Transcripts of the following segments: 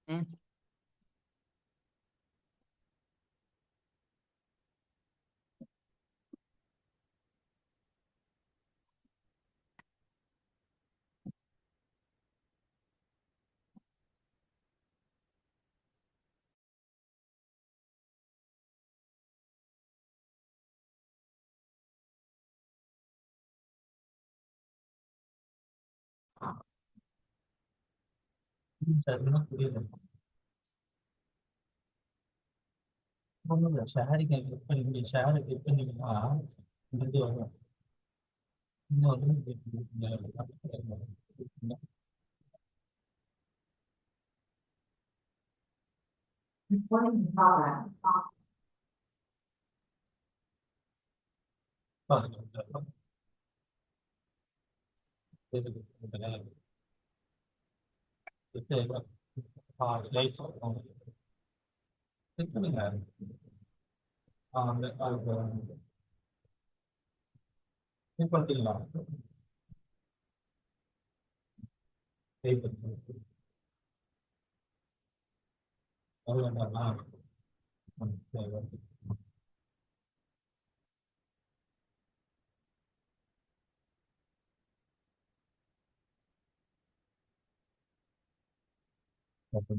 हम्म। சரின்னா புரியல. ஒண்ணும் இல்ல. ஷேரிங்க கிளிக் பண்ணி ஷேரை கிளிக் பண்ணீங்கன்னா இந்த இது வரும். இன்னும் வந்து பாருங்க. ஸ்லைட்ஸ் கிளிக் பண்ணுங்க. அந்த கிளிக் பண்ணிட்டீங்களா? சேவ் பண்ணி அவ்வளோதானா? சரி. Okay.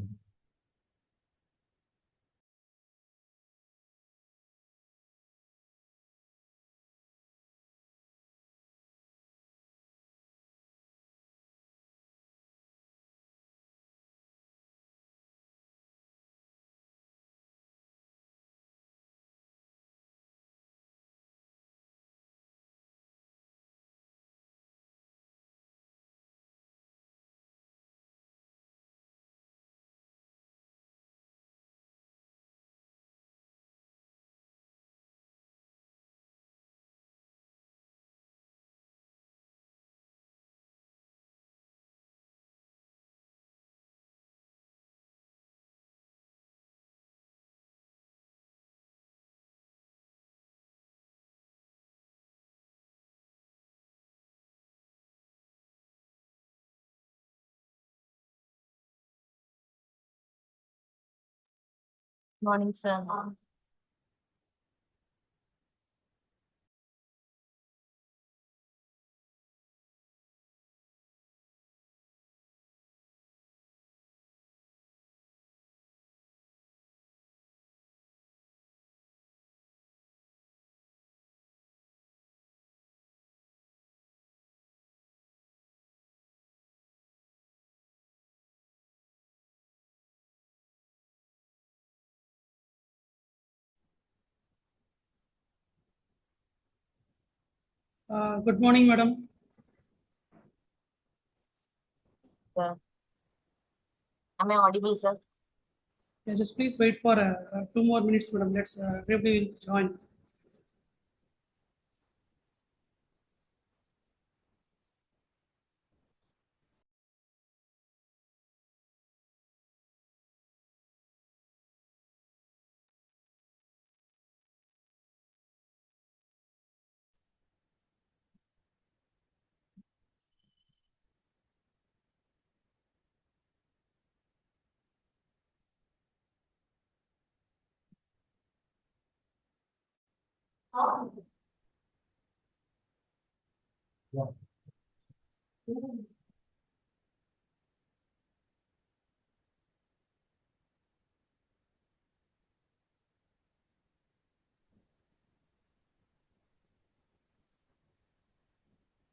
Morning, sir. Good morning, madam. Sir. Am I audible, sir? Yeah, just please wait for 2 more minutes, madam. Let's everybody will join.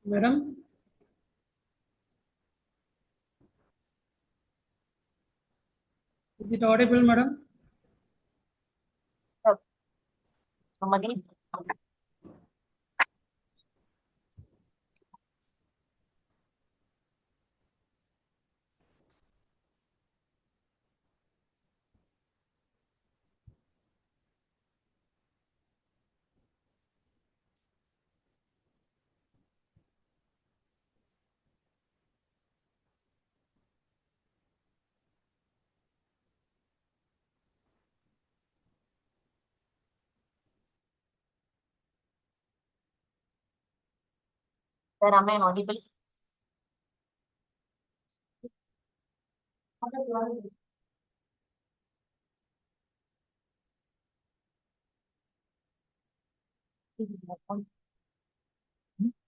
Madam, is it audible, madam? Sir. Come again. Sir, am I audible?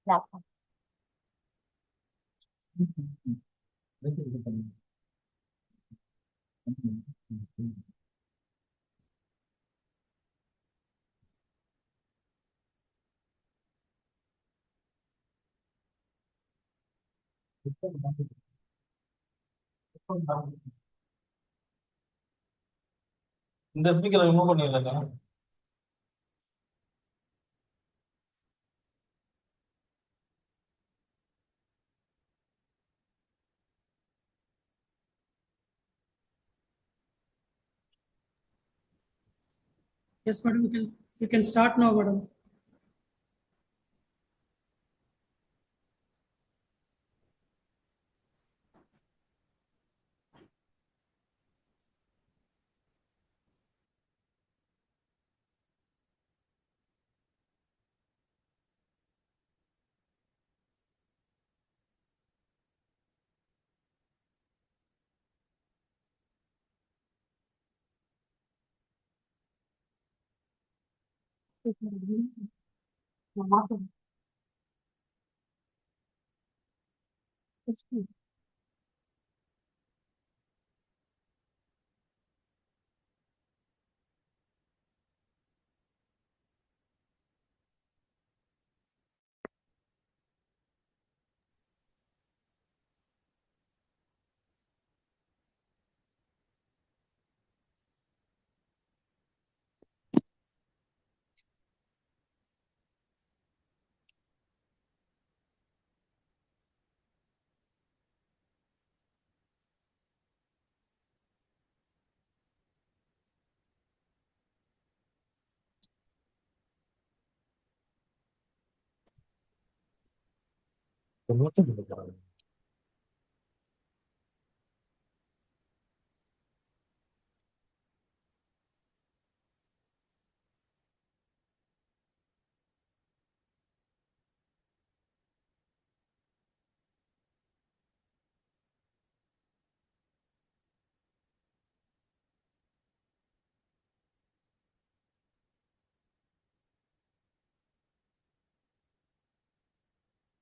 Laptop. இந்த ஸ்பீக்கரை remove பண்ணிடலாங்க. Yes, madam. You can start now, madam.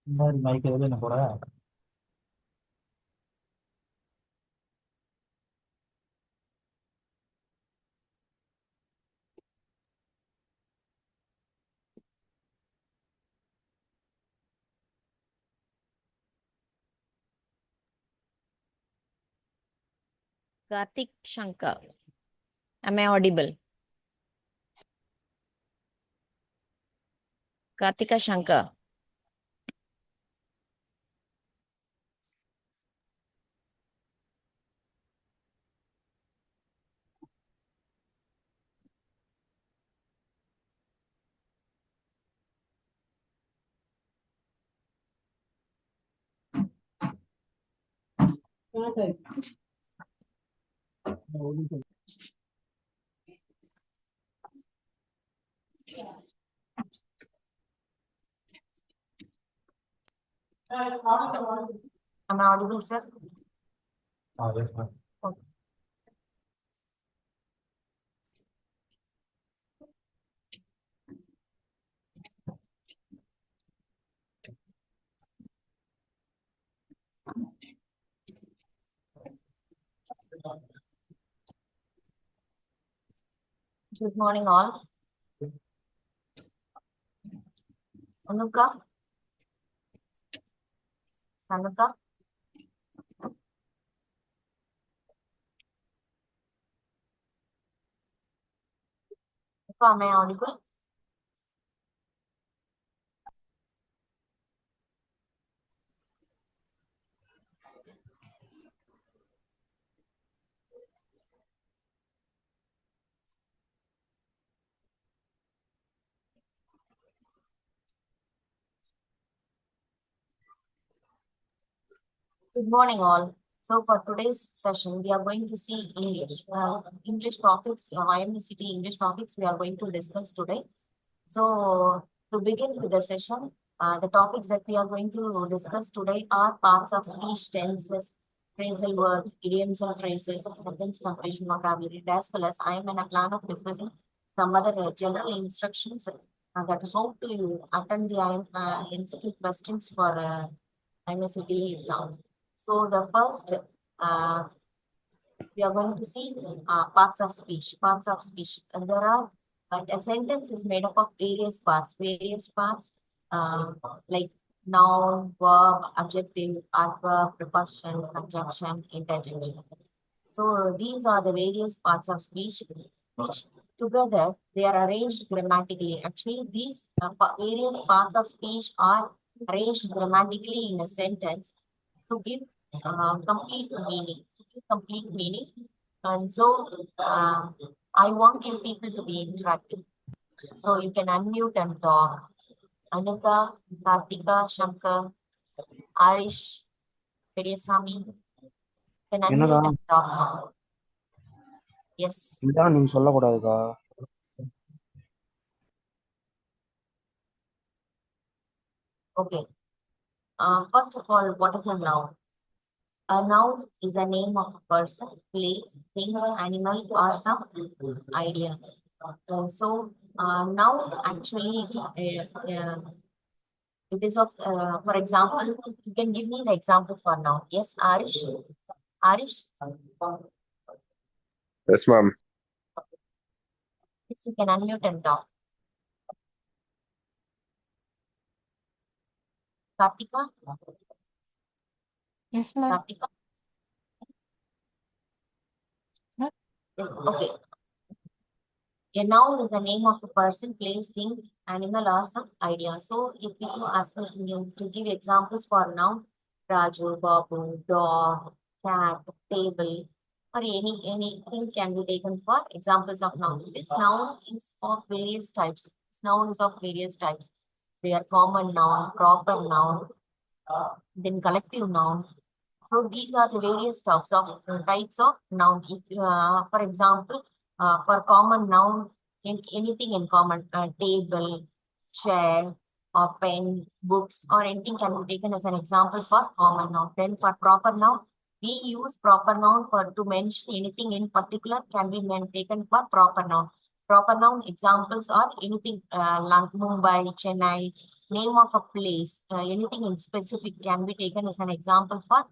இந்த மாதிரி mic எதுல என்ன போட Karthik Shankar. Am I audible? Karthika Shankar. Am I audible, sir? yes, ma'am. Okay. Good morning, all. Anuka? Anuka? Am I audible? Good morning, all. So for today's session, we are going to see English. English topics, IMUCET English topics we are going to discuss today. So to begin with the session, the topics that we are going to discuss today are parts of speech, tenses, phrasal verbs, idioms and phrases, sentence completion vocabulary, as well as I am in a plan of discussing some other general instructions that how to you attend the institute questions for IMUCET exams. So the first, we are going to see parts of speech. Parts of speech. And there are a sentence is made up of various parts. Various parts like noun, verb, adjective, adverb, preposition, conjunction, interjection. So these are the various parts of speech which together they are arranged grammatically. Actually, these various parts of speech are arranged grammatically in a sentence to give complete meaning. To give complete meaning. And so I want you people to be interactive. So you can unmute and talk. Anika, Kartika, Shankar, Arish, Periasamy, can என்னக்கா unmute and talk now. Yes. இதான் நீங்க சொல்லக்கூடாதுக்கா. Okay. First of all, what is a noun? A noun is a name of a person, place, thing, animal, or some idea. So, noun actually, it is of, for example, you can give me the example for noun. Yes, Arish? Arish? Yes, ma'am. Yes, you can unmute and talk. Kartika? Yes, ma'am. Kartika? Yes, okay. A noun is the name of a person, place, thing, animal, or some idea. So, if people ask me to give examples for noun, Raju, Babu, dog, cat, table, or anything can be taken for examples of noun. This noun is of various types. This noun is of various types. They are common noun, proper noun, then collective noun. So these are the various types of noun. If for example, for common noun, anything in common, table, chair, or pen, books, or anything can be taken as an example for common noun. Then for proper noun, we use proper noun for to mention anything in particular can be taken for proper noun. Proper noun examples are anything like Mumbai, Chennai, name of a place, anything in specific can be taken as an example for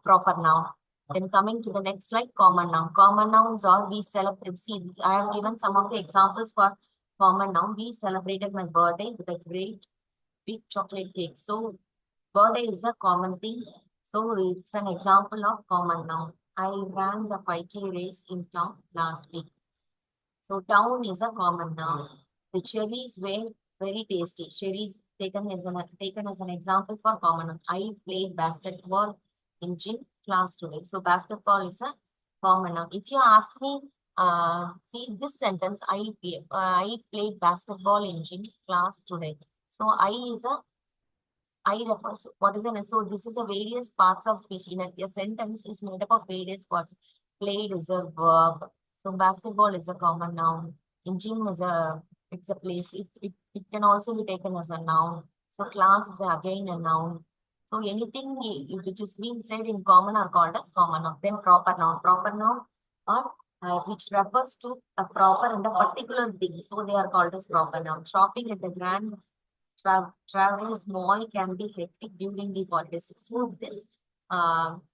proper noun. Then coming to the next slide, common noun. Common nouns are we celebrate. See, I have given some of the examples for common noun. We celebrated my birthday with a great big chocolate cake. So birthday is a common thing. So it's an example of common noun. I ran the 5K race in town last week. So town is a common noun. The cherries were very tasty. Cherries taken as an example for common noun. I played basketball in gym class today. So basketball is a common noun. If you ask me, see this sentence, I played basketball in gym class today. So I refers to what is an so this is a various parts of speech. In a sentence is made up of various parts. Played is a verb. So basketball is a common noun. In gym is it's a place. It can also be taken as a noun. So class is again a noun. So anything which is being said in common are called as common noun. Then proper noun. Proper noun or which refers to a proper and a particular thing. So they are called as proper noun. Shopping at the grand traveling mall can be hectic during the holidays. So this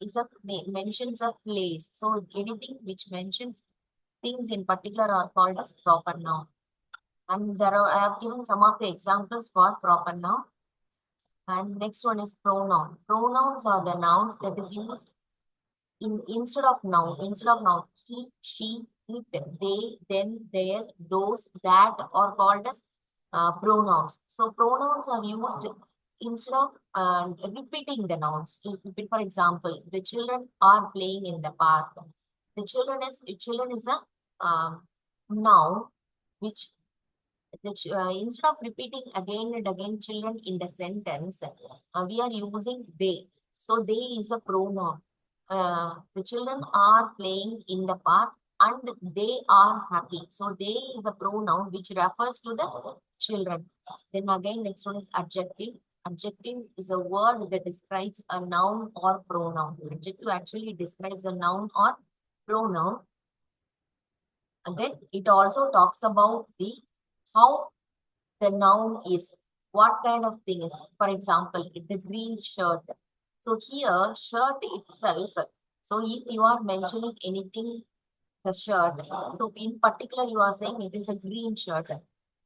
is a mentions a place. So anything which mentions things in particular are called as proper noun. And I have given some of the examples for proper noun. And next one is pronoun. Pronouns are the nouns that is used instead of noun. Instead of noun, he, she, it, they, them, their, those, that are called as pronouns. So pronouns are used instead of repeating the nouns. For example, the children are playing in the park. The children is a noun which instead of repeating again and again children in the sentence, we are using they. So they is a pronoun. The children are playing in the park and they are happy. So they is a pronoun which refers to the children. Then again, next one is adjective. Adjective is a word that describes a noun or pronoun. Adjective actually describes a noun or pronoun. And then it also talks about the how the noun is, what kind of thing is. For example, the green shirt. So here, shirt itself. So if you are mentioning anything, the shirt. So in particular, you are saying it is a green shirt.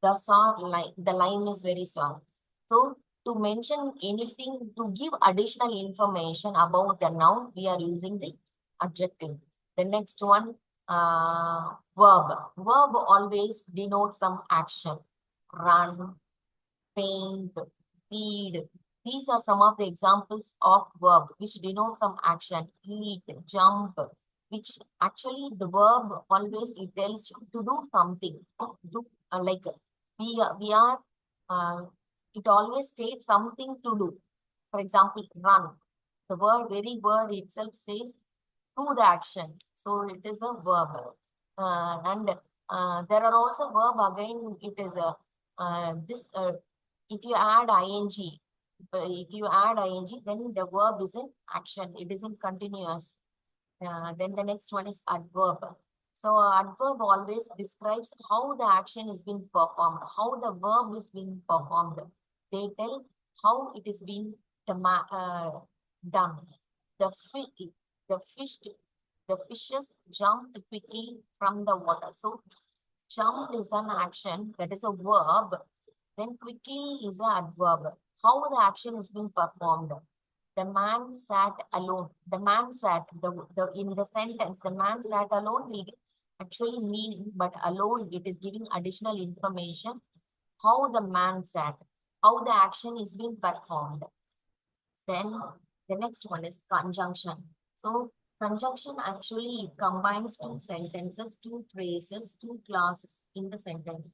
The line is very soft. So to mention anything, to give additional information about the noun, we are using the adjective. The next one, verb. Verb always denotes some action. Run, paint, feed. These are some of the examples of verb which denote some action. Eat, jump, which actually the verb always it tells you to do something. Like we are it always states something to do. For example, run. The very word itself says do the action. So it is a verb. And there are also verb again. It is a if you add ing, then the verb is in action. It isn't continuous. Then the next one is adverb. So adverb always describes how the action is being performed, how the verb is being performed. They tell how it is being done. The fishes jumped quickly from the water. So jump is an action, that is a verb. Then quickly is an adverb. How the action is being performed. The man sat alone. The man sat, in the sentence, the man sat alone will actually mean, but alone it is giving additional information. How the man sat, how the action is being performed. Then the next one is conjunction. So conjunction actually combines two sentences, two phrases, two clauses in the sentence.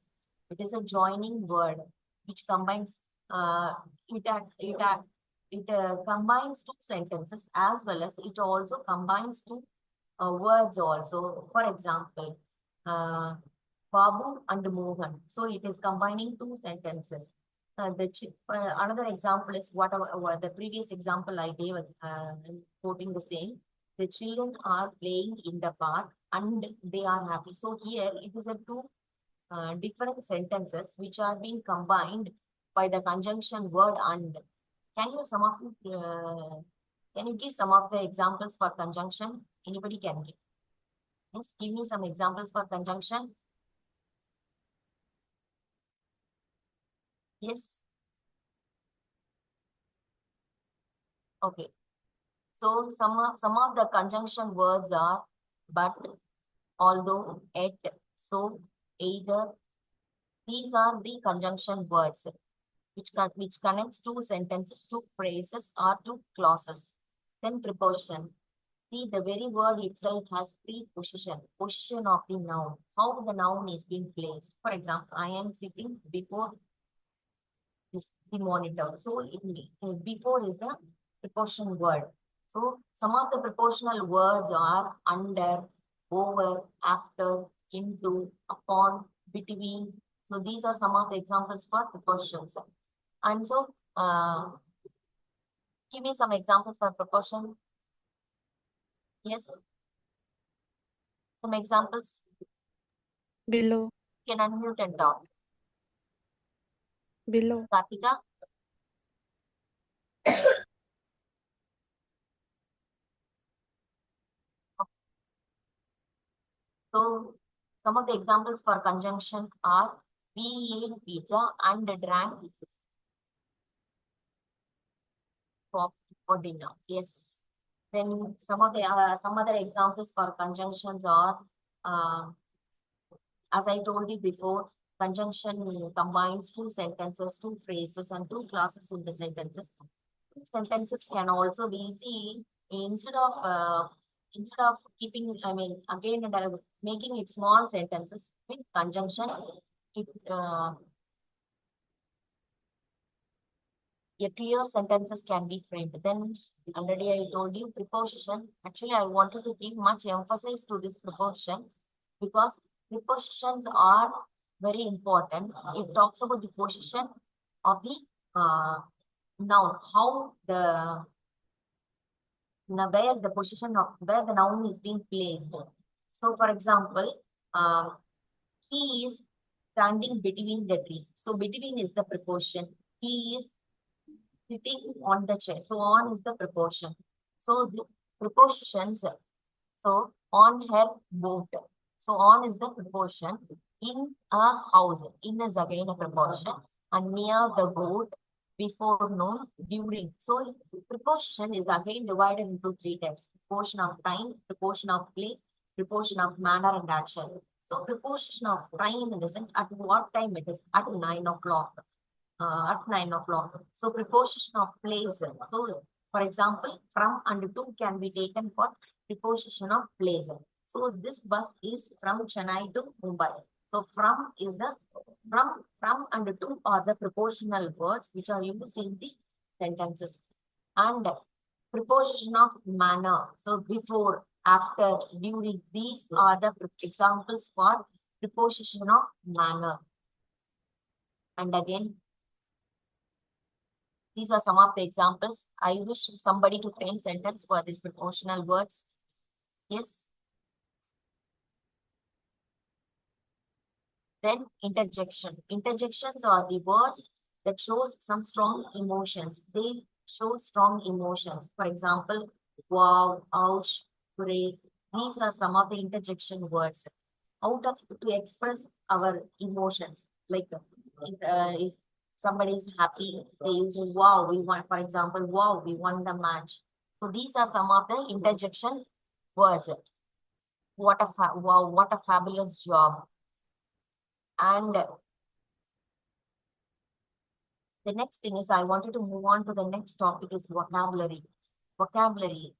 It is a joining word which combines it combines two sentences as well as it also combines two words also. For example, Babu and Mohan. So it is combining two sentences. Another example is the previous example I gave, quoting the same. The children are playing in the park and they are happy. So here it is a two different sentences which are being combined by the conjunction word and. Can you give some of the examples for conjunction? Anybody can give. Yes, give me some examples for conjunction. Yes. Okay. So some of the conjunction words are but, although, yet, so, either. These are the conjunction words which connects two sentences, two phrases, or two clauses. Then preposition. See, the very word itself has preposition, position of the noun, how the noun is being placed. For example, I am sitting before the monitor. So before is the preposition word. So some of the prepositional words are under, over, after, into, upon, between. So these are some of the examples for prepositions. And so give me some examples for preposition. Yes. Some examples. Below, You can unmute and talk. below, Kartika. So some of the examples for conjunction are we ate pizza and drank for dinner. Yes. Then some other examples for conjunctions are as I told you before, conjunction combines two sentences, two phrases, and two clauses in the sentences. Sentences can also be seen instead of keeping, again making it small sentences with conjunction. A clear sentences can be framed. Then already I told you preposition. Actually, I wanted to give much emphasis to this preposition because prepositions are very important. It talks about the position of the noun, how where the noun is being placed. So, for example, he is standing between the trees. So between is the preposition. He is sitting on the chair. So on is the preposition. So the prepositions. So on her boat. So on is the preposition. In a house. In is again a preposition. And near the boat. Before noon. During. So preposition is again divided into three types. Preposition of time, preposition of place, preposition of manner and action. So preposition of time in the sense at what time it is? At 9 o'clock. At 9 o'clock. So preposition of place. So for example, from and to can be taken for preposition of place. So this bus is from Chennai to Mumbai. So from is the from and to are the prepositional words which are used in the sentences. And preposition of manner. So before, after, during, these are the examples for preposition of manner. And again, these are some of the examples. I wish somebody to frame sentence for these prepositional words. Yes. Then interjection. Interjections are the words that shows some strong emotions. They show strong emotions. For example, wow, ouch, great. These are some of the interjection words. Out of to express our emotions. Like if somebody is happy, they use wow, we won. For example, wow, we won the match. So these are some of the interjection words. What a wow, what a fabulous job. And the next thing is I wanted to move on to the next topic is vocabulary. Vocabulary.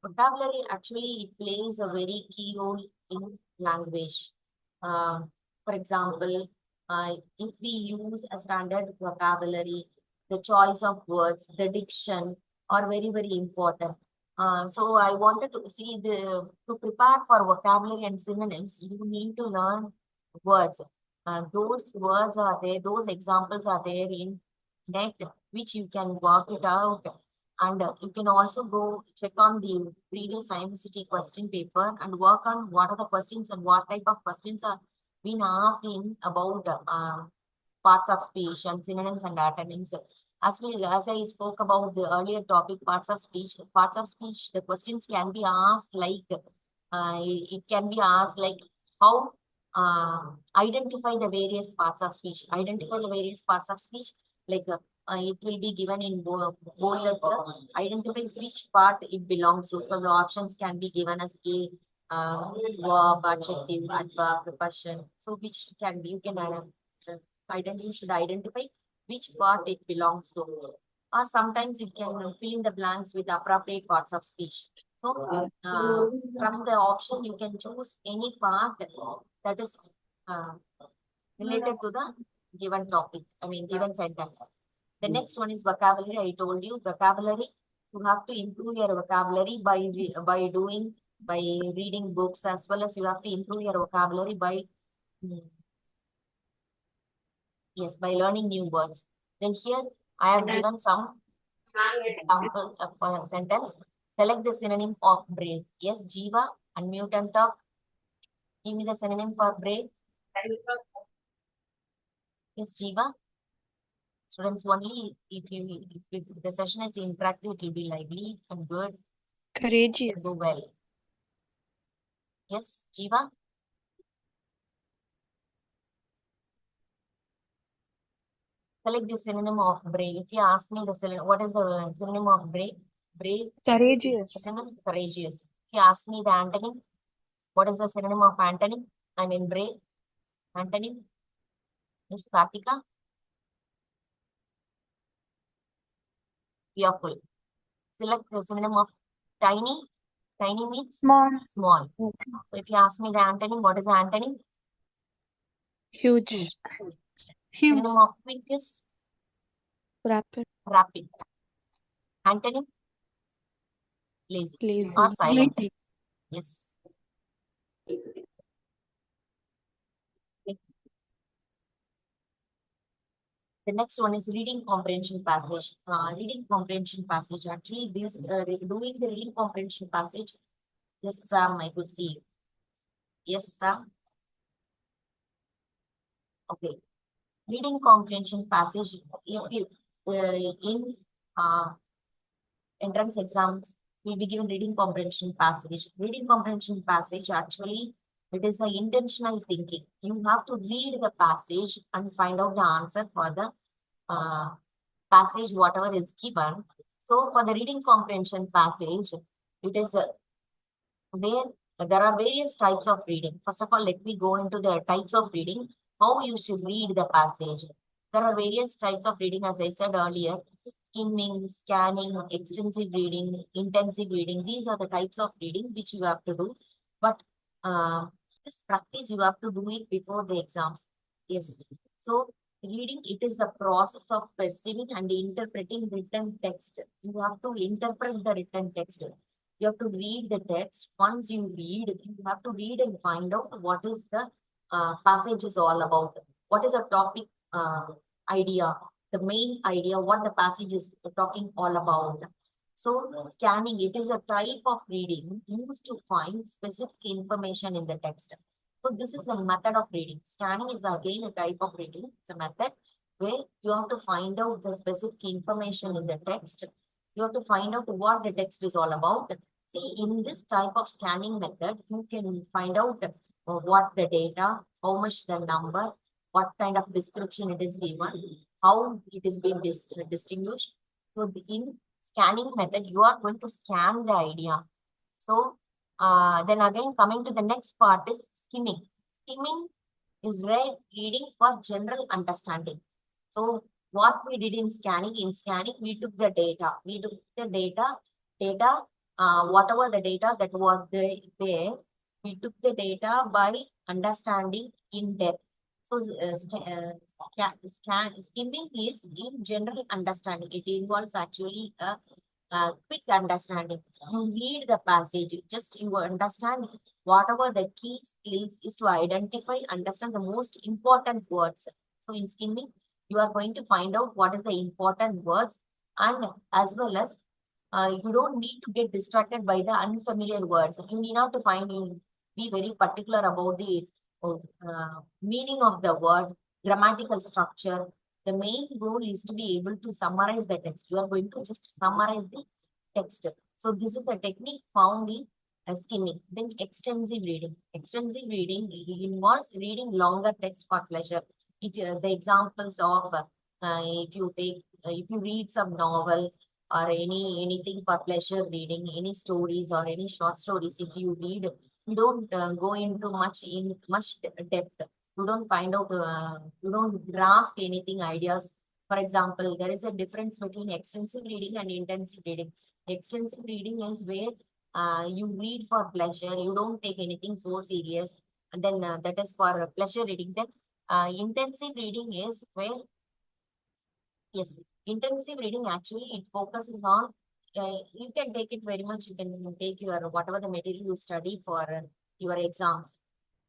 Vocabulary actually plays a very key role in language. For example, if we use a standard vocabulary, the choice of words, the diction are very, very important. So I wanted to see to prepare for vocabulary and synonyms, you need to learn words. Those words are there, those examples are there in net, which you can work it out. And you can also go check on the previous IMUCET question paper and work on what are the questions and what type of questions are being asked in about parts of speech and synonyms and antonyms. As I spoke about the earlier topic, parts of speech, the questions can be asked like, it can be asked like how identify the various parts of speech. Identify the various parts of speech, like it will be given in bold letter. Identify which part it belongs to. So the options can be given as a verb, adjective, adverb, preposition. So which can be, you can identify which part it belongs to. Or sometimes you can fill in the blanks with appropriate parts of speech. So from the option, you can choose any part that is related to the given topic, given sentence. The next one is vocabulary. I told you vocabulary. You have to improve your vocabulary by reading books, as well as you have to improve your vocabulary by by learning new words. Then here I have given some example of a sentence. Select the synonym of brave. Yes, Jiva, unmute and talk. Give me the synonym for brave. Yes, Jiva. Students, only if the session is interactive, it will be lively and good. Courageous. Go well. Yes, Jiva. Select the synonym of brave. If you ask me the synonym, what is the synonym of brave? Brave. Courageous. Synonym is courageous. If you ask me the antonym, what is the synonym of antonym? Brave. Antonym is Kartika. Fearful. Select the synonym of tiny. Tiny means Small. small. Okay. So if you ask me the antonym, what is the antonym? Huge. Huge. Huge. Synonym of quick is Rapid. rapid. Antonym? Lazy. Lazy. Or silent. Lazy. Yes. The next one is reading comprehension passage. Reading comprehension passage. Actually, this doing the reading comprehension passage. Yes, Sam, I could see. Yes, Sam. Okay. Reading comprehension passage. If you in entrance exams, we'll be given reading comprehension passage. Reading comprehension passage actually it is the intentional thinking. You have to read the passage and find out the answer for the passage, whatever is given. So for the reading comprehension passage, it is where there are various types of reading. First of all, let me go into the types of reading, how you should read the passage. There are various types of reading, as I said earlier, skimming, scanning, extensive reading, intensive reading. These are the types of reading which you have to do. But this practice, you have to do it before the exams. Yes. So reading, it is the process of perceiving and interpreting written text. You have to interpret the written text. You have to read the text. Once you read, you have to read and find out what is the passage is all about. What is the topic idea, the main idea, what the passage is talking all about. So scanning, it is a type of reading used to find specific information in the text. So this is a method of reading. Scanning is again a type of reading. It's a method where you have to find out the specific information in the text. You have to find out what the text is all about. See, in this type of scanning method, you can find out what the data, how much the number, what kind of description it is given, how it is being distinguished. So in scanning method, you are going to scan the idea. So then again, coming to the next part is skimming. Skimming is reading for general understanding. So what we did in scanning, we took the data. We took the data, whatever the data that was there, we took the data by understanding in depth. So skimming is in general understanding. It involves actually a quick understanding. You read the passage, just you understand whatever the key skills is to identify, understand the most important words. So in skimming, you are going to find out what is the important words, and as well as you don't need to get distracted by the unfamiliar words. You need not to be very particular about the meaning of the word, grammatical structure. The main goal is to be able to summarize the text. You are going to just summarize the text. So this is the technique found in skimming. Then extensive reading. Extensive reading involves reading longer text for pleasure. The examples of if you read some novel or anything for pleasure reading, any stories or any short stories, if you read, you don't go into much depth. You don't find out, you don't grasp anything ideas. For example, there is a difference between extensive reading and intensive reading. Extensive reading is where you read for pleasure. You don't take anything so serious. And then that is for pleasure reading. Then intensive reading is where, yes, intensive reading actually it focuses on, you can take it very much, you can take your whatever the material you study for your exams.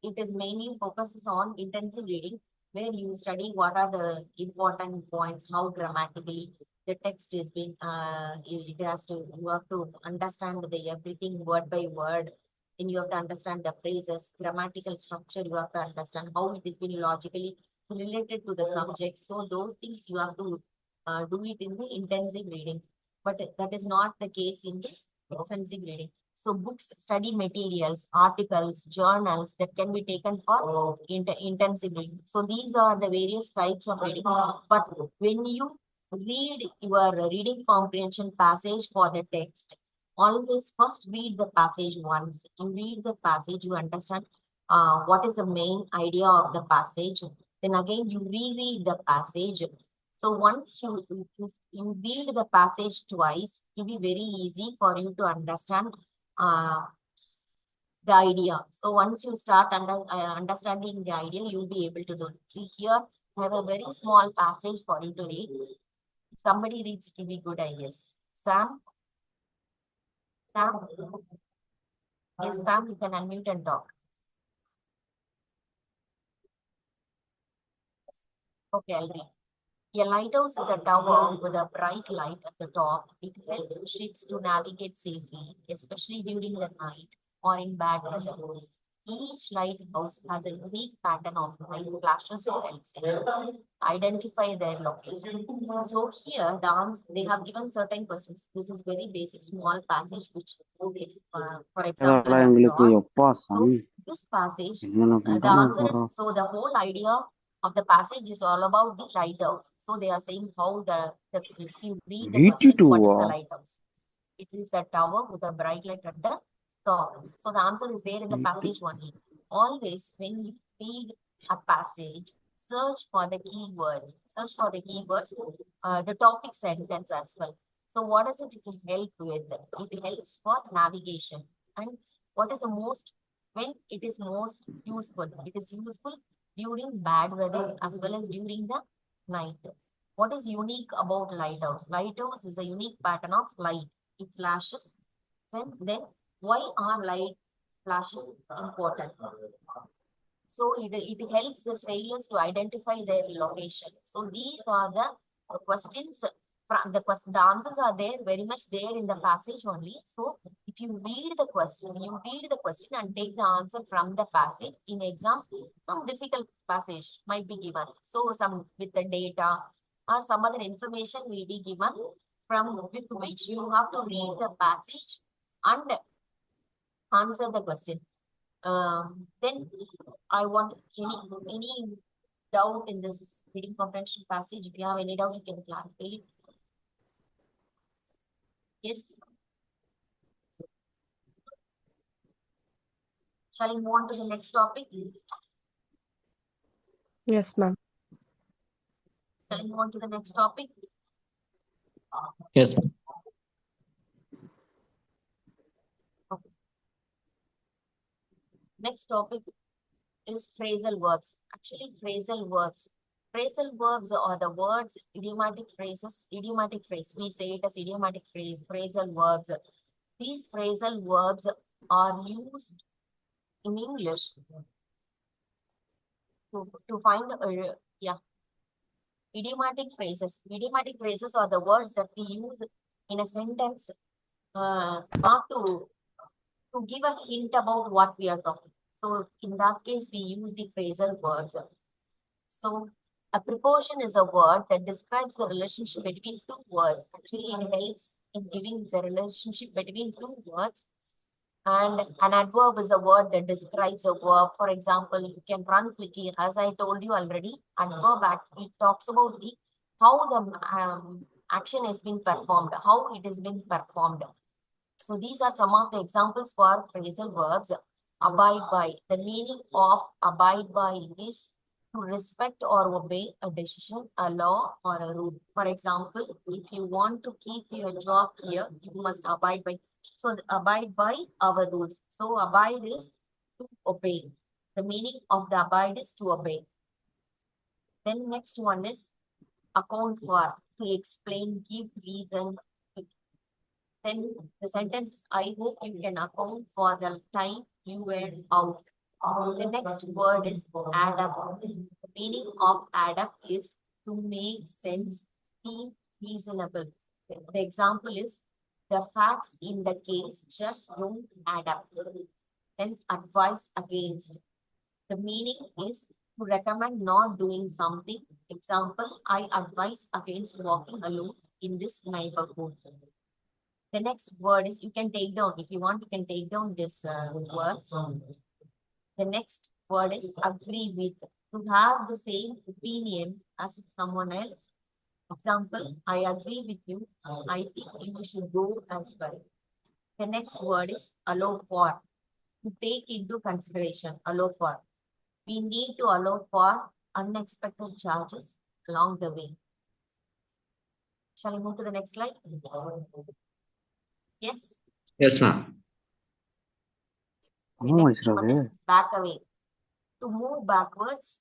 It is mainly focuses on intensive reading where you study what are the important points, how grammatically the text is being, it has to, you have to understand the everything word by word. Then you have to understand the phrases, grammatical structure, you have to understand how it is being logically related to the subject. So those things you have to do it in the intensive reading, but that is not the case in the extensive reading. So books, study materials, articles, journals that can be taken for intensive reading. So these are the various types of reading. But when you read your reading comprehension passage for the text, always first read the passage once. You read the passage, you understand what is the main idea of the passage. Then again, you reread the passage. So once you read the passage twice, it will be very easy for you to understand the idea. So once you start understanding the idea, you'll be able to do it. See, here we have a very small passage for you to read. If somebody reads, it will be good, I guess. Sam? Sam? Yes, Sam, you can unmute and talk. Okay, I'll read. A lighthouse is a tower with a bright light at the top. It helps ships to navigate safely, especially during the night or in bad weather. Each lighthouse has a unique pattern of light flashes or lights identify their location. So here, they have given certain questions. This is very basic, small passage which is, for example, அதெல்லாம் எங்களுக்கு எப்பா so சாமி this passage, என்னென்ன the பண்றாங்க answer is, போறோம். so the whole idea of the passage is all about the lighthouse. So they are saying how if you read the question, what is the lighthouse? It is a tower with a bright light at the top. So the answer is there in the passage only. Always when you read a passage, search for the keywords. Search for the keywords, the topic sentence as well. So what does it help with? It helps for navigation. And what is the most, when it is most useful? It is useful during bad weather as well as during the night. What is unique about lighthouse? Lighthouse is a unique pattern of light. It flashes. Then why are light flashes important? So it helps the sailors to identify their location. So these are the questions. The answers are there, very much there in the passage only. So if you read the question, and take the answer from the passage. In exams, some difficult passage might be given. So some with the data or some other information will be given, from with which you have to read the passage and answer the question. Then I want any doubt in this reading comprehension passage. If you have any doubt, you can clarify. Yes. Shall we move on to the next topic? Yes, ma'am. Shall we move on to the next topic? Yes. Next topic is phrasal verbs. Actually, phrasal verbs. Phrasal verbs are the words, idiomatic phrases, idiomatic phrase. We say it as idiomatic phrase, phrasal verbs. These phrasal verbs are used in English to find, idiomatic phrases. Idiomatic phrases are the words that we use in a sentence, not to give a hint about what we are talking. So in that case, we use the phrasal verbs. So a preposition is a word that describes the relationship between two words. Actually, it helps in giving the relationship between two words. And an adverb is a word that describes a verb. For example, you can run quickly. As I told you already, adverb it talks about how the action has been performed, how it has been performed. So these are some of the examples for phrasal verbs. Abide by. The meaning of abide by is to respect or obey a decision, a law, or a rule. For example, if you want to keep your job here, you must abide by. So abide by our rules. So abide is to obey. The meaning of the abide is to obey. Then next one is account for, to explain, give reason. Then the sentence is, I hope you can account for the time you were out. The next word is add up. The meaning of add up is to make sense, seem reasonable. The example is, the facts in the case just don't add up. Then advise against. The meaning is to recommend not doing something. Example, I advise against walking alone in this neighborhood. The next word is, you can take down. If you want, you can take down this words. The next word is agree with. To have the same opinion as someone else. Example, I agree with you. I think you should go as well. The next word is allow for. To take into consideration, allow for. We need to allow for unexpected charges along the way. Shall we move to the next slide? Yes. Yes, ma'am. The next one is back away. To move backwards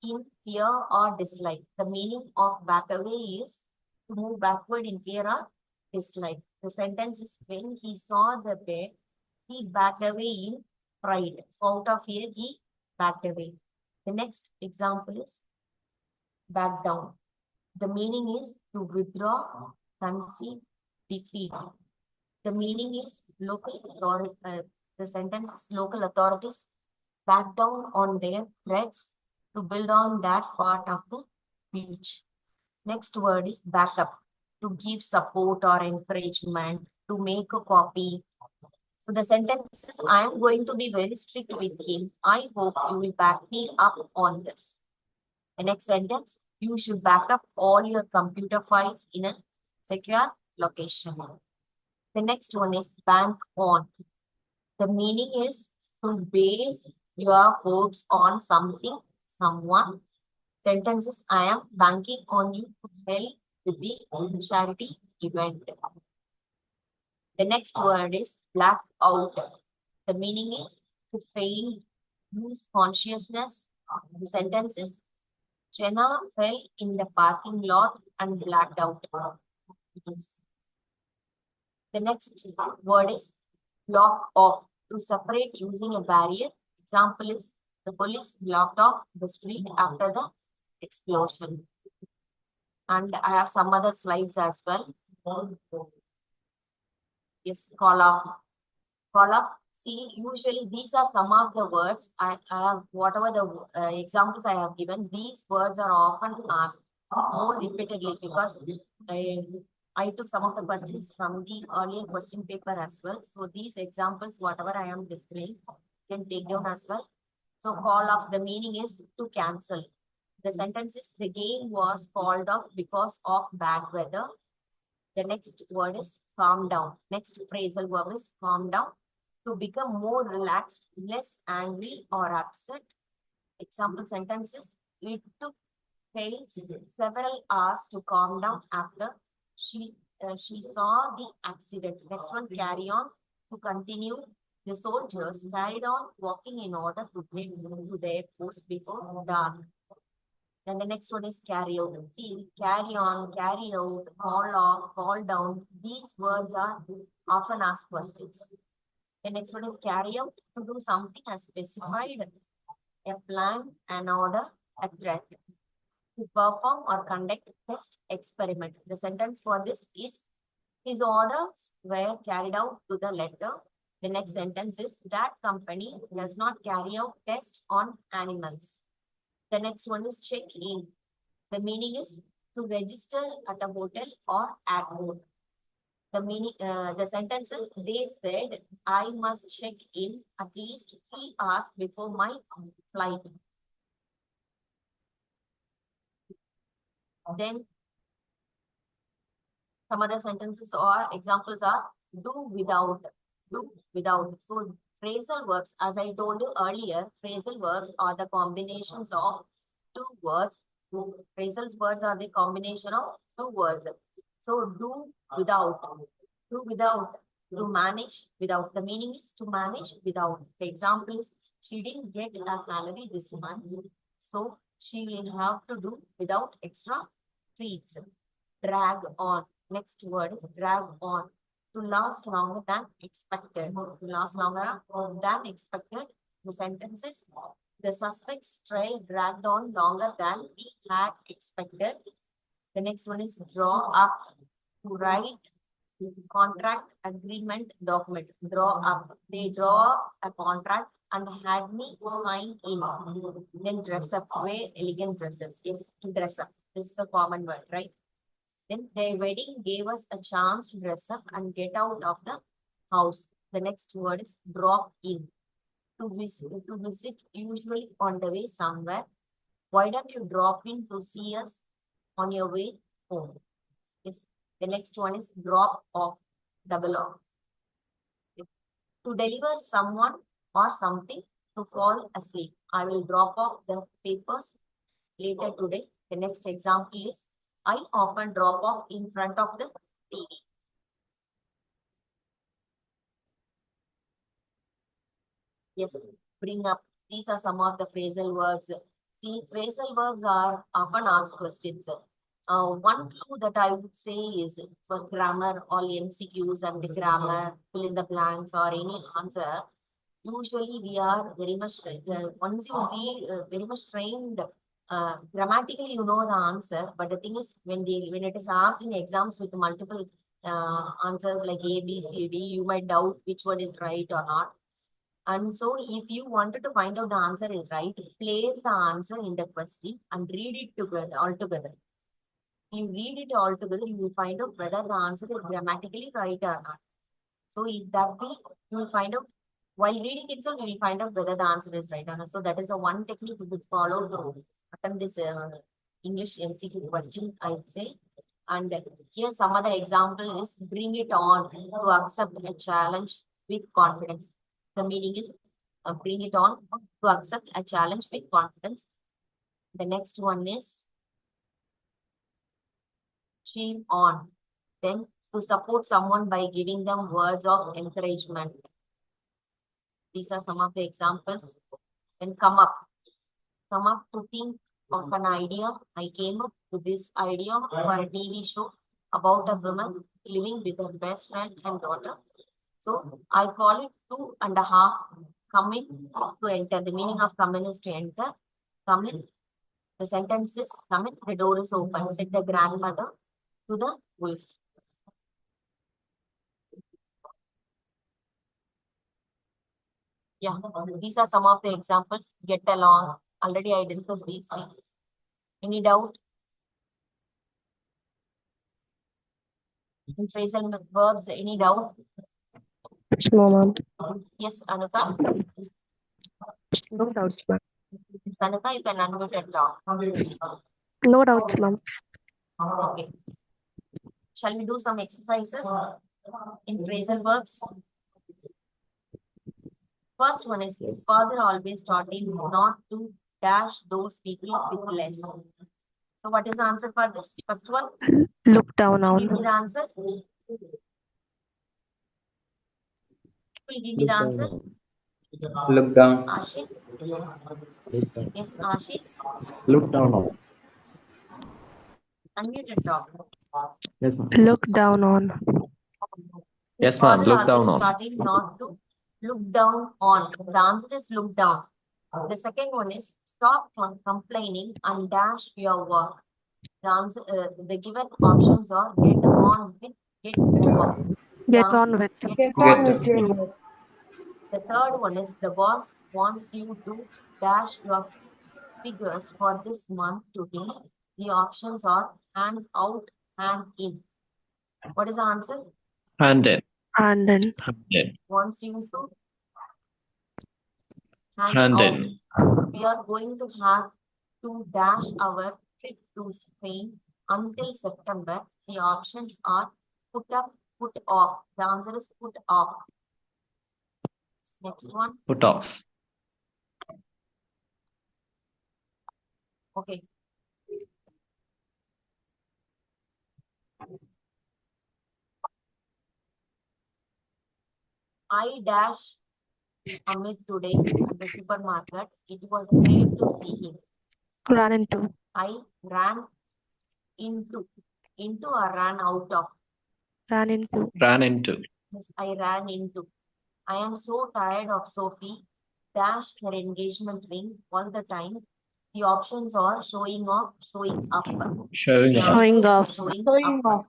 in fear or dislike. The meaning of back away is to move backward in fear or dislike. The sentence is, when he saw the bear, he backed away in pride. So out of fear, he backed away. The next example is back down. The meaning is to withdraw, concede, defeat. The meaning is local authority. The sentence is, local authorities back down on their threats to build on that part of the speech. Next word is backup, to give support or encouragement, to make a copy. So the sentences, I am going to be very strict with him. I hope you will back me up on this. The next sentence, you should back up all your computer files in a secure location. The next one is bank on. The meaning is to base your hopes on something, someone. Sentences, I am banking on you to help with the charity event. The next word is black out. The meaning is to fail, lose consciousness. The sentence is Jenna fell in the parking lot and blacked out. Yes. The next word is block off, to separate using a barrier. Example is the police blocked off the street after the explosion. And I have some other slides as well. Yes, call off. Call off. See, usually these are some of the words I have, whatever the examples I have given, these words are often asked more repeatedly because I took some of the questions from the earlier question paper as well. So these examples, whatever I am displaying, can take down as well. So call off, the meaning is to cancel. The sentence is the game was called off because of bad weather. The next word is calm down. Next phrasal verb is calm down, to become more relaxed, less angry or upset. Example sentences, it took Kay several hours to calm down after she saw the accident. Next one, carry on, to continue. The soldiers carried on walking in order to get to their post before dark. Then the next one is carry out. See, carry on, carry out, call off, call down. These words are often asked questions. The next one is carry out, to do something as specified, a plan, an order, a threat. To perform or conduct test experiment. The sentence for this is, his orders were carried out to the letter. The next sentence is, that company does not carry out tests on animals. The next one is check in. The meaning is to register at a hotel or airport. The meaning, the sentences, they said, I must check in at least 3 hours before my flight. Then some other sentences or examples are do without, do without. So phrasal verbs, as I told you earlier, phrasal verbs are the combinations of two words. Phrasal verbs are the combination of two words. So do without, to manage without. The meaning is to manage without. The example is, she didn't get a salary this month, so she will have to do without extra treats. Drag on. Next word is drag on. To last longer than expected. To last longer than expected. The sentence is, the suspect's trial dragged on longer than we had expected. The next one is draw up. To write contract agreement document. Draw up. They draw a contract and had me sign in. Then dress up. Wear elegant dresses. Yes, to dress up. This is a common word, right? Then their wedding gave us a chance to dress up and get out of the house. The next word is drop in. To visit usually on the way somewhere. Why don't you drop in to see us on your way home? Yes. The next one is drop off, double off. To deliver someone or something, to fall asleep. I will drop off the papers later today. The next example is, I often drop off in front of the TV. Yes, bring up. These are some of the phrasal verbs. See, phrasal verbs are often asked questions. One clue that I would say is for grammar, all MCQs and the grammar, fill in the blanks or any answer. Usually we are very much, once you be very much trained, grammatically you know the answer, but the thing is when it is asked in exams with multiple answers like A, B, C, D, you might doubt which one is right or not. And so if you wanted to find out the answer is right, place the answer in the question and read it together all together. You read it all together, you will find out whether the answer is grammatically right or not. So if that be, you will find out while reading itself, you will find out whether the answer is right or not. So that is the one technique you would follow to attempt this English MCQ question, I would say. And here some other example is bring it on to accept a challenge with confidence. The meaning is bring it on to accept a challenge with confidence. The next one is cheer on. Then to support someone by giving them words of encouragement. These are some of the examples. Then come up to think of an idea. I came up with this idea for a TV show about a woman living with her best friend and daughter. So I call it 2.5 come in to enter. The meaning of come in is to enter. Come in. The sentence is come in, the door is open, said the grandmother to the wolf. Yeah, these are some of the examples. Get along. Already I discussed these things. Any doubt? In phrasal verbs, any doubt? No, ma'am. Yes, Anuka. No doubts, ma'am. Yes, Anuka, you can unmute and talk. No doubts, ma'am. Okay. Shall we do some exercises in phrasal verbs? First one is his father always taught him not to dash those people with less. So what is the answer for this? First one? Look down Give me on. the answer. Will give me the answer. Look down. Ashik? Yes, Ashik. Look down on. Unmute and talk. Yes, ma'am. Look down on. Yes, ma'am. Father Look down always on. taught him not to look down on. The answer is look down. The second one is stop from complaining and dash your work. The answer, the given options are get on with, get over. The Get answer on is with. get Get on with. on. The third one is the boss wants you to dash your figures for this month to be. The options are hand out, hand in. What is the answer? Hand in. And then Hand in. Wants you to hand Hand out. in. We are going to have to dash our trip to Spain until September. The options are put up, put off. The answer is put off. Next one. Put off. Okay. I dash Amit today at the supermarket. It was great to see him. ran into. I ran into or ran out of. Ran into. Ran into. Yes, I ran into. I am so tired of Sophie. Dash her engagement ring all the time. The options are showing off, showing up. Showing The off. answer Showing is off. showing up.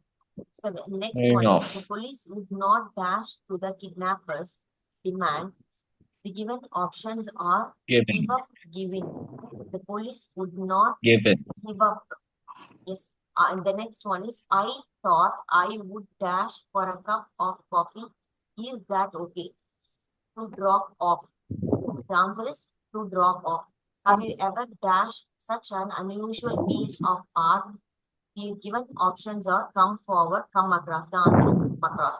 So the next Showing one off. is the police would not dash to the kidnappers' demand. The given options are Given. give up, giving. The police would not Given. give up. Yes. And the next one is I thought I would dash for a cup of coffee. Is that okay? To drop off. The answer is to drop off. Have you ever dashed such an unusual piece of art? The given options are come forward, come across. The answer is come across.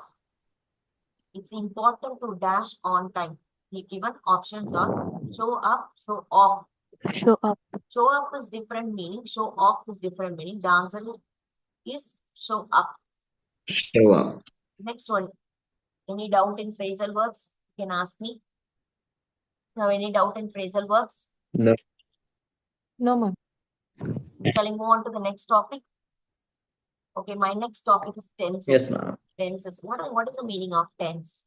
It's important to dash on time. The given options are show up, show off. Show up. Show up is different meaning, show off is different meaning. The answer is show up. Show up. Next one. Any doubt in phrasal verbs? You can ask me. Have any doubt in phrasal verbs? No. No, ma'am. Shall I move on to the next topic? Okay, my next topic is tenses. Yes, ma'am. Tenses. What is the meaning of tense?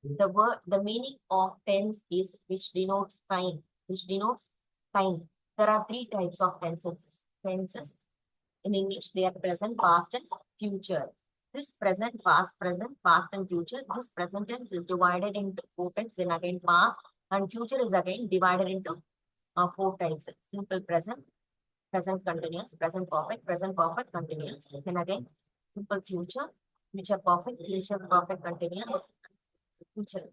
The meaning of tense is which denotes time. Which denotes time. There are three types of tenses. Tenses. In English, they are present, past, and future. This present, past and future. This present tense is divided into 4 types. Then again past and future is again divided into 4 types. Simple present, present continuous, present perfect continuous. Then again simple future perfect continuous, future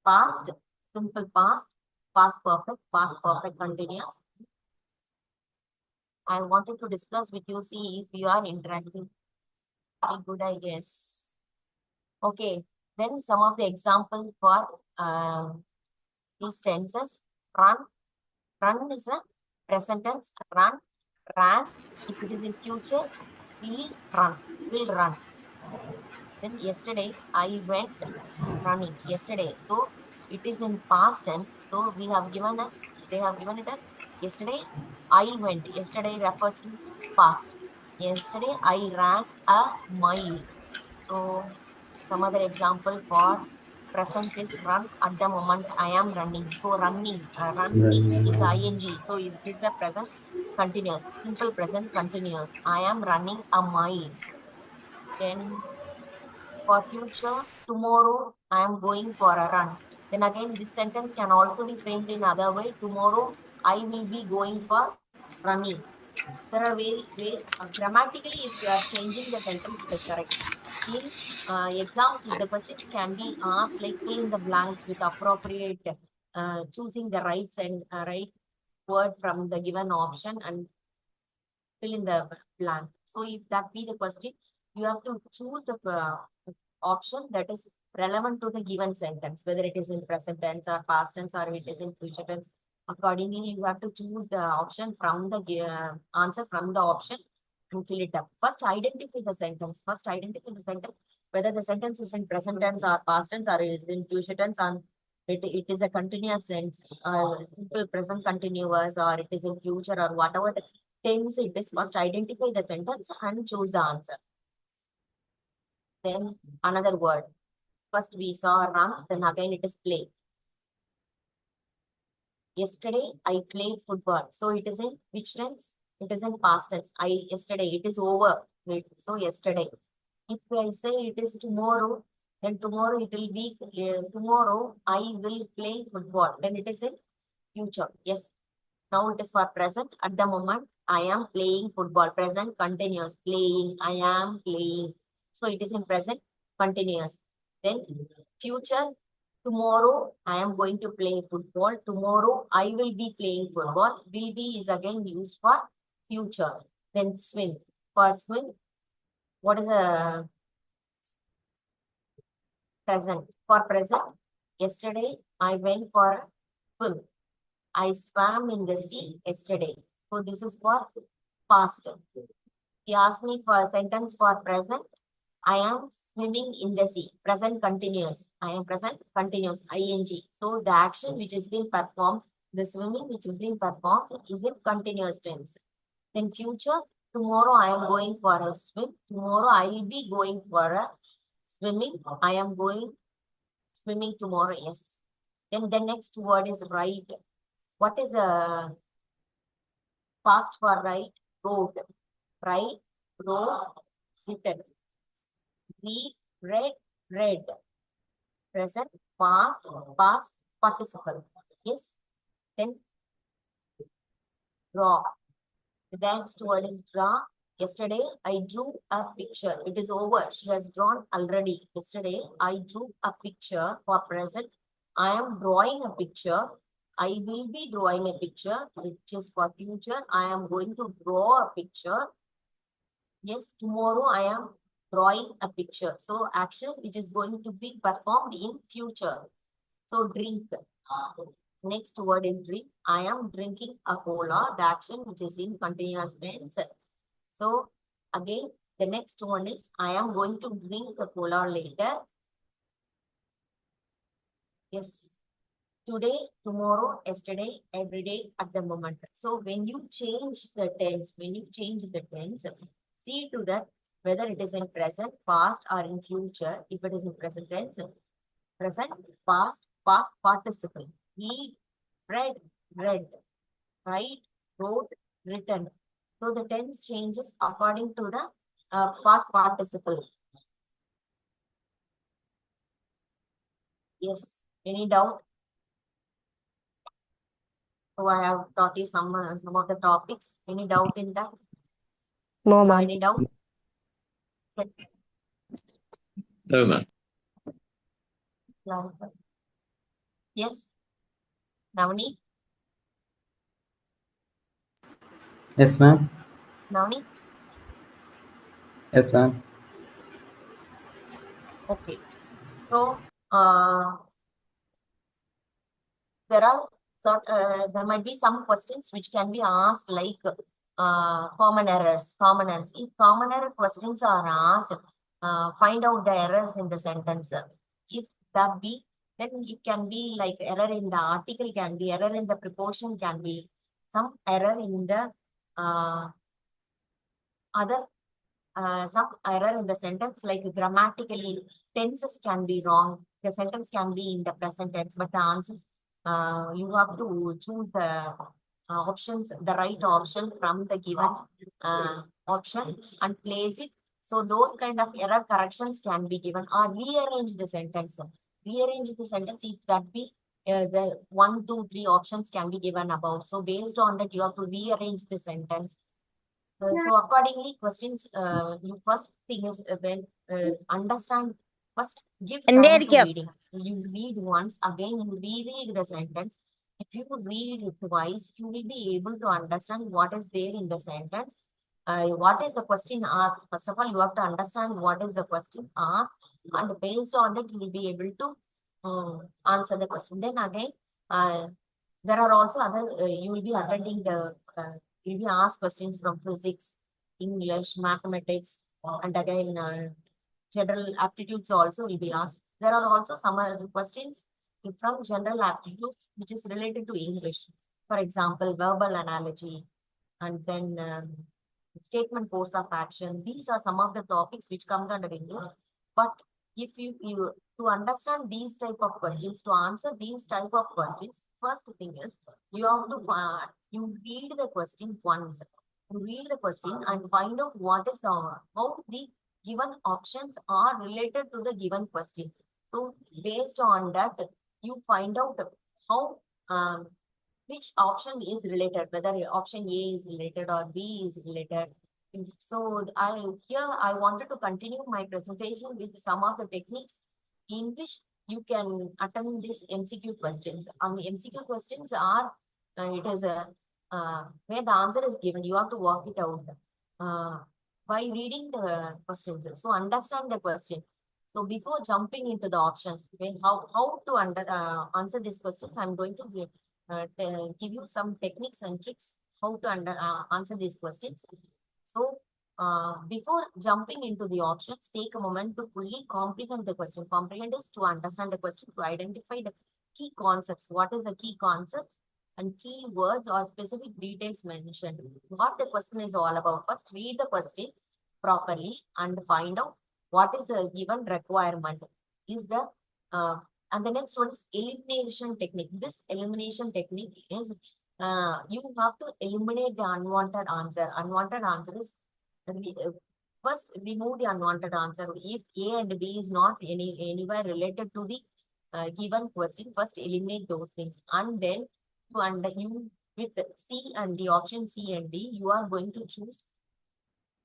past, simple past perfect continuous. I wanted to discuss with you, see if you are interacting. Very good, I guess. Okay, then some of the examples for these tenses. Run is a present tense. Ran. If it is in future, will run. Then yesterday I went running. Yesterday, so it is in past tense. So they have given it as yesterday I went. Yesterday refers to past. Yesterday I ran a mile. So some other example for present is run. At the moment I am running. So running is ing. So it is the present continuous. Simple present continuous. I am running a mile. Then for future, tomorrow I am going for a run. Then again, this sentence can also be framed in other way. Tomorrow I will be going for running. There are grammatically, if you are changing the sentence, it is correct. In exams, the questions can be asked like fill in the blanks with appropriate, choosing the right word from the given option and fill in the blank. So if that be the question, you have to choose the option that is relevant to the given sentence, whether it is in present tense or past tense or it is in future tense. Accordingly, you have to choose the option from the answer from the option and fill it up. First, identify the sentence. Whether the sentence is in present tense or past tense or it is in future tense, and it is a continuous sense, simple present continuous, or it is in future or whatever the tense it is. First, identify the sentence and choose the answer. Then another word. First we saw run, then again it is play. Yesterday I played football. So it is in which tense? It is in past tense. Yesterday, it is over. So yesterday. If I say it is tomorrow, then tomorrow it will be tomorrow I will play football. Then it is in future. Yes. Now it is for present. At the moment, I am playing football. Present continuous. Playing. I am playing. So it is in present continuous. Then future. Tomorrow I am going to play football. Tomorrow I will be playing football. Will be is again used for future. Then swim. For swim, what is a present? For present, yesterday I went for a swim. I swam in the sea yesterday. So this is for past. He asked me for a sentence for present. I am swimming in the sea. Present continuous. I am present continuous. ing. So the action which is being performed, the swimming which is being performed is in continuous tense. Then future, tomorrow I am going for a swim. Tomorrow I will be going for a swimming. I am going swimming tomorrow. Yes. Then the next word is right. What is a past for right? Wrote. Right, wrote, written. Read. Present, past participle. Yes. Then draw. The next word is draw. Yesterday, I drew a picture. It is over. She has drawn already. Yesterday, I drew a picture. For present, I am drawing a picture. I will be drawing a picture, which is for future. I am going to draw a picture. Yes, tomorrow I am drawing a picture. So action which is going to be performed in future. So drink. Next word is drink. I am drinking a cola. The action which is in continuous tense. So again, the next one is I am going to drink a cola later. Yes. Today, tomorrow, yesterday, every day, at the moment. So when you change the tense, see to that whether it is in present, past, or in future. If it is in present tense, present, past participle. Read, write, wrote, written. So the tense changes according to the past participle. Yes. Any doubt? So I have taught you some of the topics. Any doubt in that? No, ma'am. Any doubt? No, ma'am. Yes. Navani? Yes, ma'am. Navani? Yes, ma'am. Okay. So, there might be some questions which can be asked like common errors. If common error questions are asked, find out the errors in the sentence. If that be, then it can be like error in the article, can be error in the preposition, can be some error in the other some error in the sentence, like grammatically tenses can be wrong. The sentence can be in the present tense, but the answers, you have to choose the options, the right option from the given option and place it. So those kind of error corrections can be given, or rearrange the sentence. Rearrange the sentence if that be the 1, 2, 3 options can be given above. So based on that, you have to rearrange the sentence. So accordingly, questions, you first thing is when understand, first give time to reading. You read once, again you reread the sentence. If you read it twice, you will be able to understand what is there in the sentence. What is the question asked? First of all, you have to understand what is the question asked, and based on that, you will be able to answer the question. Then again, there are also other, you will be attending the you'll be asked questions from physics, English, mathematics, and again general aptitudes also will be asked. There are also some other questions from general aptitudes which is related to English. For example, verbal analogy, and then statement course of action. These are some of the topics which comes under English. But if you to understand these type of questions, to answer these type of questions, first thing is you have to you read the question once. You read the question and find out what is how the given options are related to the given question. So based on that, you find out how which option is related, whether option A is related or B is related. So I wanted to continue my presentation with some of the techniques in which you can attend these MCQ questions. The MCQ questions are, it is where the answer is given, you have to work it out by reading the questions. So understand the question. So before jumping into the options, how to answer these questions, I'm going to give you some techniques and tricks how to answer these questions. So before jumping into the options, take a moment to fully comprehend the question. Comprehend is to understand the question, to identify the key concepts. What is the key concepts and key words or specific details mentioned? What the question is all about. First, read the question properly and find out what is the given requirement. Is the and the next one is elimination technique. This elimination technique is you have to eliminate the unwanted answer. Unwanted answer is first remove the unwanted answer. If A and B is not anywhere related to the given question, first eliminate those things, and then you with C and D, option C and D, you are going to choose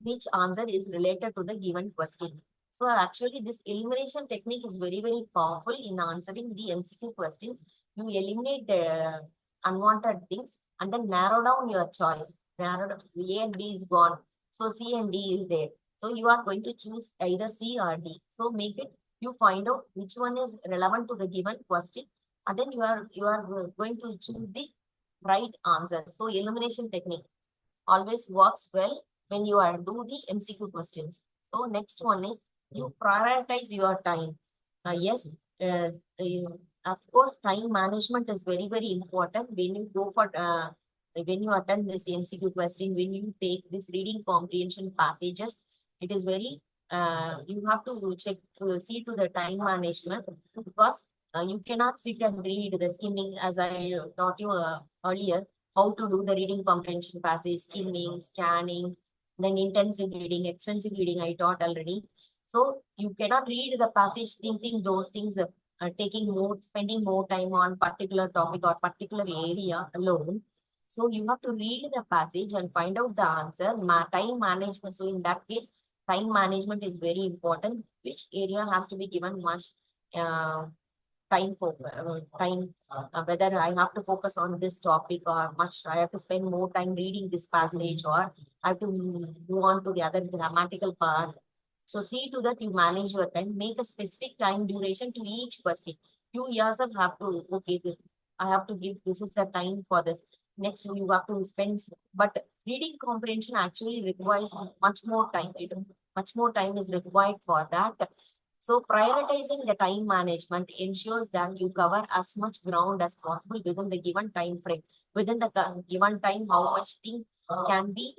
which answer is related to the given question. So actually this elimination technique is very, very powerful in answering the MCQ questions. You eliminate the unwanted things and then narrow down your choice. Narrow down, A and B is gone. So C and D is there. So you are going to choose either C or D. So make it, you find out which one is relevant to the given question, and then you are going to choose the right answer. So elimination technique always works well when you are do the MCQ questions. So next one is you prioritize your time. Yes, of course, time management is very, very important when you go for when you attend this MCQ question, when you take this reading comprehension passages. It is very you have to check see to the time management, because you cannot sit and read the skimming, as I taught you earlier, how to do the reading comprehension passage, skimming, scanning, then intensive reading, extensive reading I taught already. So you cannot read the passage thinking those things spending more time on particular topic or particular area alone. So you have to read the passage and find out the answer. Time management. So in that case, time management is very important. Which area has to be given much time for whether I have to focus on this topic or much I have to spend more time reading this passage or I have to move on to the other grammatical part. So see to that you manage your time, make a specific time duration to each question. You yourself have to, okay, I have to give, this is the time for this. Next, you have to spend, but reading comprehension actually requires much more time. Much more time is required for that. So prioritizing the time management ensures that you cover as much ground as possible within the given time frame. Within the given time, how much thing can be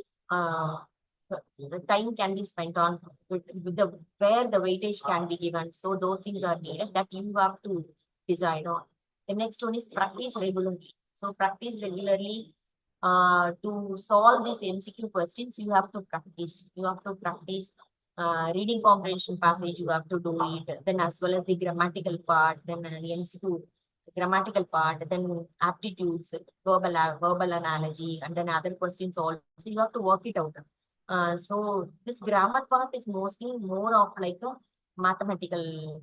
the time can be spent on with the where the weightage can be given. So those things are needed that you have to decide on. The next one is practice regularly. So practice regularly to solve these MCQ questions. You have to practice. You have to practice reading comprehension passage. You have to do it. Then as well as the grammatical part. Then MCQ grammatical part. Then aptitudes, verbal analogy, and then other questions also. You have to work it out. So this grammar part is mostly more of like a mathematical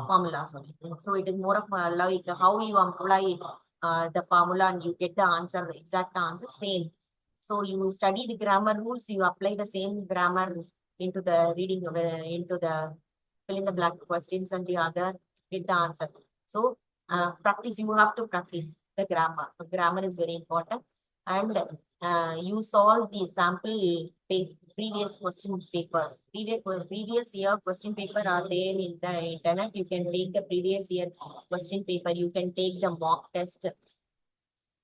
formulas. So it is more of like how you apply the formula and you get the answer, the exact answer, same. So you study the grammar rules, you apply the same grammar into the reading, into the fill in the blank questions and the other, get the answer. So practice, you have to practice the grammar. The grammar is very important. And you solve the sample previous question papers. Previous year question paper are there in the internet. You can take the previous year question paper. You can take the mock test.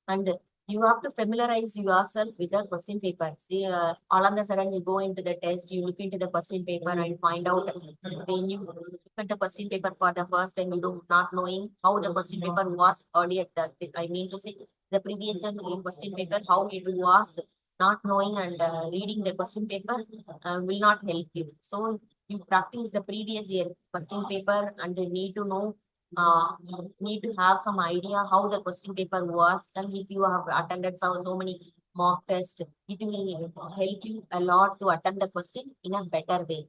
And you have to familiarize yourself with the question paper. See, all of a sudden you go into the test, you look into the question paper and find out when you look at the question paper for the first time, you do not knowing how the question paper was earlier. I mean to say the previous year question paper, how it was, not knowing and reading the question paper will not help you. So you practice the previous year question paper and you need to know need to have some idea how the question paper was. And if you have attended so many mock tests, it will help you a lot to attend the question in a better way.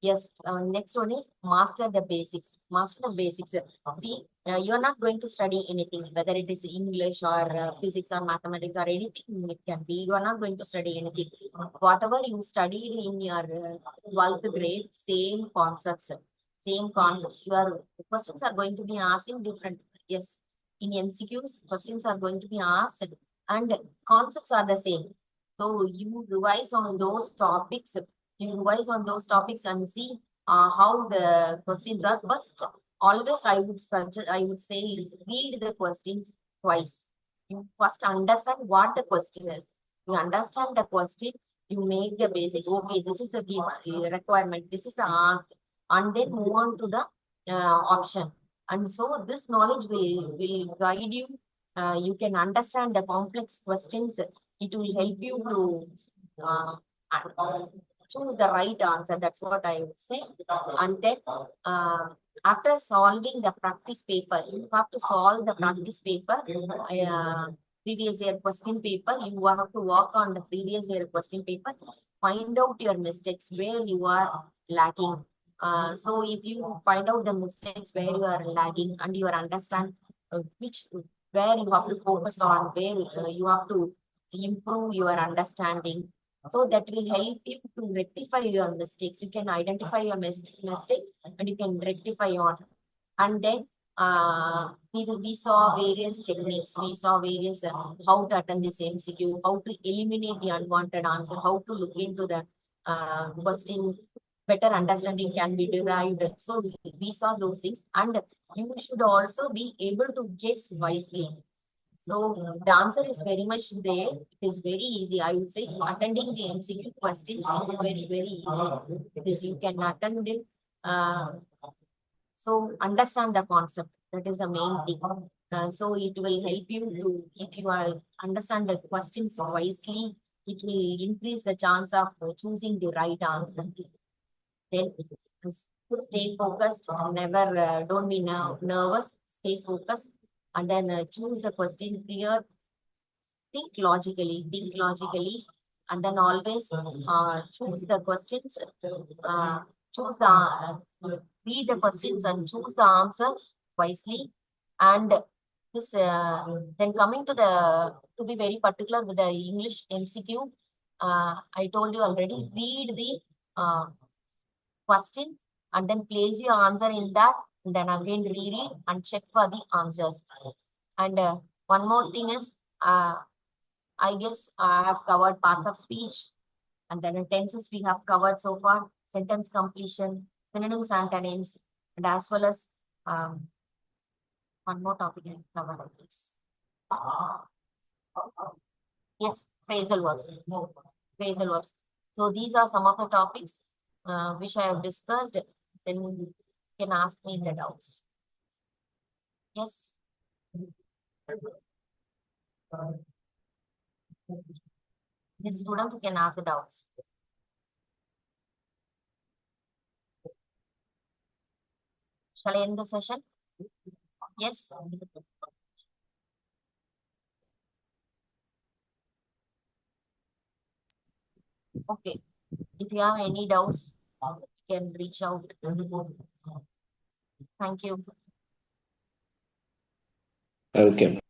Yes, next one is master the basics. Master the basics. See, you are not going to study anything, whether it is English or physics or mathematics or anything it can be. You are not going to study anything. Whatever you studied in your 12th grade, same concepts. Same concepts. Your questions are going to be asked in different. Yes, in MCQs, questions are going to be asked and concepts are the same. So you revise on those topics. You revise on those topics and see how the questions are. First, always I would say is read the questions twice. You first understand what the question is. You understand the question. You make the basic. Okay, this is a requirement. This is a ask. And then move on to the option. And so this knowledge will guide you. You can understand the complex questions. It will help you to choose the right answer. That's what I would say. And then after solving the practice paper, you have to solve the practice paper. Previous year question paper. You have to work on the previous year question paper. Find out your mistakes where you are lacking. So if you find out the mistakes where you are lagging and you understand where you have to focus on, where you have to improve your understanding, so that will help you to rectify your mistakes. You can identify your mistake and you can rectify on. And then we saw various techniques. We saw various how to attend this MCQ, how to eliminate the unwanted answer, how to look into the question. Better understanding can be derived. So we saw those things, and you should also be able to guess wisely. So the answer is very much there. It is very easy. I would say attending the MCQ question is very, very easy because you can attend it. So understand the concept. That is the main thing. So it will help you to, if you are understand the questions wisely, it will increase the chance of choosing the right answer. Then Stay focused, never, don't be nervous, stay focused, and then choose the question clear, think logically, and then always choose the questions, choose the, read the questions and choose the answer wisely. And this, then coming to to be very particular with the English MCQ, I told you already, read the question and then place your answer in that, and then again reread and check for the answers. And one more thing is, I guess I have covered parts of speech, and then tenses we have covered so far, sentence completion, synonyms, antonyms, and as well as one more topic I covered, I guess. Yes, phrasal verbs. Phrasal verbs. So these are some of the topics which I have discussed. Then you can ask me the doubts. Yes. Yes, students, you can ask the doubts. Shall I end the session? Yes. Okay. If you have any doubts, you can reach out. Thank you. Okay.